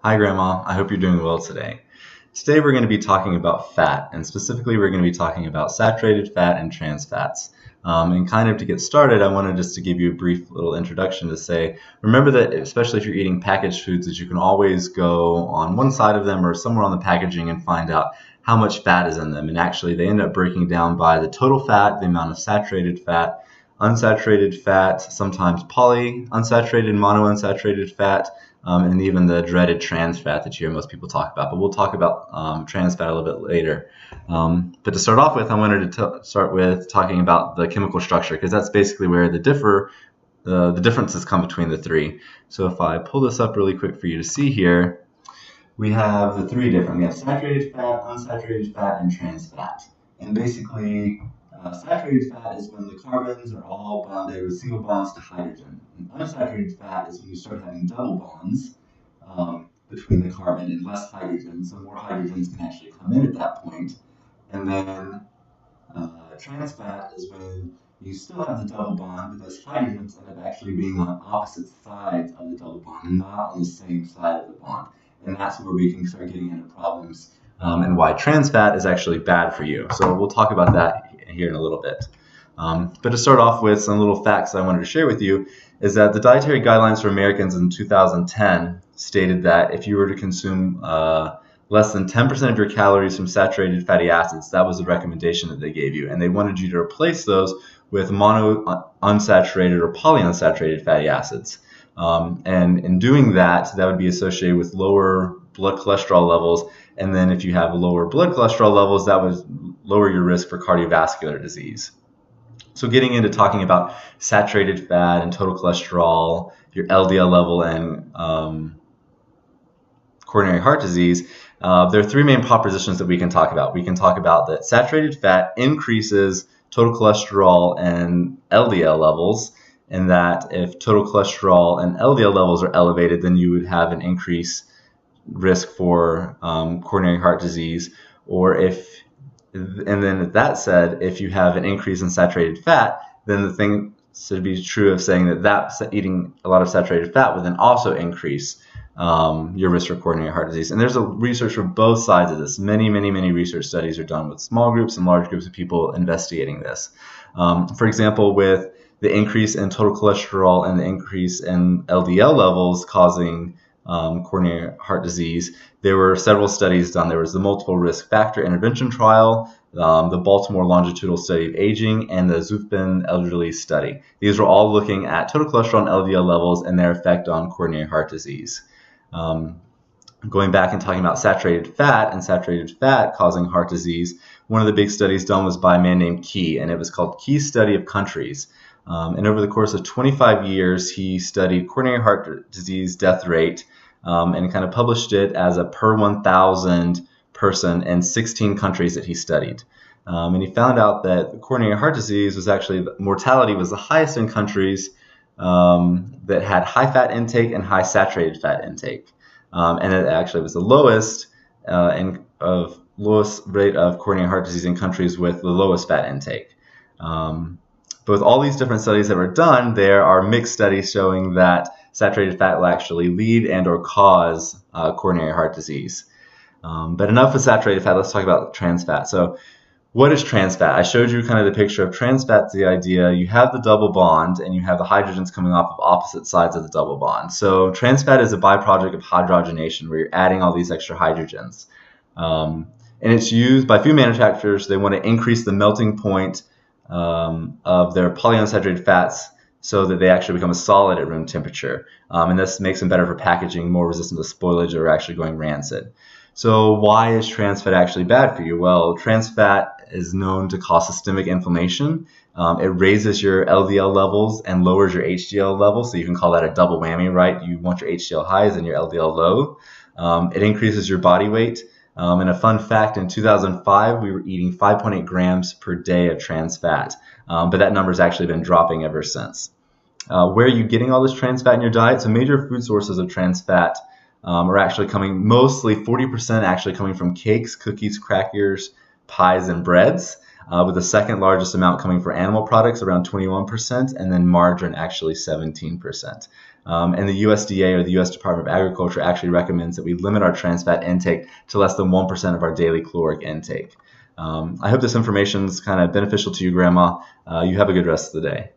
Hi, Grandma. I hope you're doing well today. Today we're going to be talking about fat, and specifically we're going to be talking about saturated fat and trans fats. And kind of to get started, I wanted just to give you a brief little introduction to say, remember that especially if you're eating packaged foods, that you can always go on one side of them or somewhere on the packaging and find out how much fat is in them. And actually they end up breaking down by the total fat, the amount of saturated fat, unsaturated fat, sometimes polyunsaturated, monounsaturated fat, and even the dreaded trans fat that you hear most people talk about. But we'll talk about trans fat a little bit later. But to start off with, I wanted to start with talking about the chemical structure, because that's basically where the differences come between the three. So if I pull this up really quick for you to see here, we have the three different. We have saturated fat, unsaturated fat, and trans fat. And basically, saturated fat is when the carbons are all bonded with single bonds to hydrogen. And unsaturated fat is when you start having double bonds between the carbon and less hydrogen, so more hydrogens can actually come in at that point. And then trans fat is when you still have the double bond, but those hydrogens end up actually being on opposite sides of the double bond and not on the same side of the bond. And that's where we can start getting into problems and why trans fat is actually bad for you. So we'll talk about that here in a little bit. But to start off with some little facts I wanted to share with you is that the dietary guidelines for Americans in 2010 stated that if you were to consume less than 10% of your calories from saturated fatty acids, that was the recommendation that they gave you. And they wanted you to replace those with monounsaturated or polyunsaturated fatty acids. And in doing that, that would be associated with lower blood cholesterol levels. And then if you have lower blood cholesterol levels, that would lower your risk for cardiovascular disease. So getting into talking about saturated fat and total cholesterol, your LDL level, and coronary heart disease, there are three main propositions that we can talk about. We can talk about that saturated fat increases total cholesterol and LDL levels, and that if total cholesterol and LDL levels are elevated, then you would have an increased risk for coronary heart disease. And then that said, if you have an increase in saturated fat, then the thing should be true of saying that eating a lot of saturated fat would then also increase your risk for coronary heart disease. And there's a research for both sides of this. Many research studies are done with small groups and large groups of people investigating this. For example, with the increase in total cholesterol and the increase in LDL levels causing coronary heart disease, there were several studies done. There was the multiple risk factor intervention trial, the Baltimore longitudinal study of aging, and the Zufben elderly study. These were all looking at total cholesterol and LDL levels and their effect on coronary heart disease. Going back and talking about saturated fat and saturated fat causing heart disease, one of the big studies done was by a man named Key, and it was called Key's Study of Countries. And over the course of 25 years, he studied coronary heart disease death rate and kind of published it as a per 1,000 person in 16 countries that he studied. And he found out that coronary heart disease was actually, mortality was the highest in countries that had high fat intake and high saturated fat intake. And it actually was the lowest lowest rate of coronary heart disease in countries with the lowest fat intake. But with all these different studies that were done, there are mixed studies showing that saturated fat will actually lead and or cause coronary heart disease. But enough of saturated fat, let's talk about trans fat. So what is trans fat? I showed you kind of the picture of trans fat. The idea, you have the double bond and you have the hydrogens coming off of opposite sides of the double bond. So trans fat is a byproduct of hydrogenation, where you're adding all these extra hydrogens. And it's used by food manufacturers. They want to increase the melting point of their polyunsaturated fats so that they actually become a solid at room temperature. And this makes them better for packaging, more resistant to spoilage, or actually going rancid. So why is trans fat actually bad for you? Well, trans fat is known to cause systemic inflammation. It raises your LDL levels and lowers your HDL levels, so you can call that a double whammy, right? You want your HDL highs and your LDL low. It increases your body weight. And a fun fact, in 2005, we were eating 5.8 grams per day of trans fat, but that number's actually been dropping ever since. Where are you getting all this trans fat in your diet? So major food sources of trans fat are actually coming, mostly 40% actually coming from cakes, cookies, crackers, pies, and breads, with the second largest amount coming from animal products, around 21%, and then margarine actually 17%. And the USDA, or the U.S. Department of Agriculture, actually recommends that we limit our trans fat intake to less than 1% of our daily caloric intake. I hope this information is kind of beneficial to you, Grandma. You have a good rest of the day.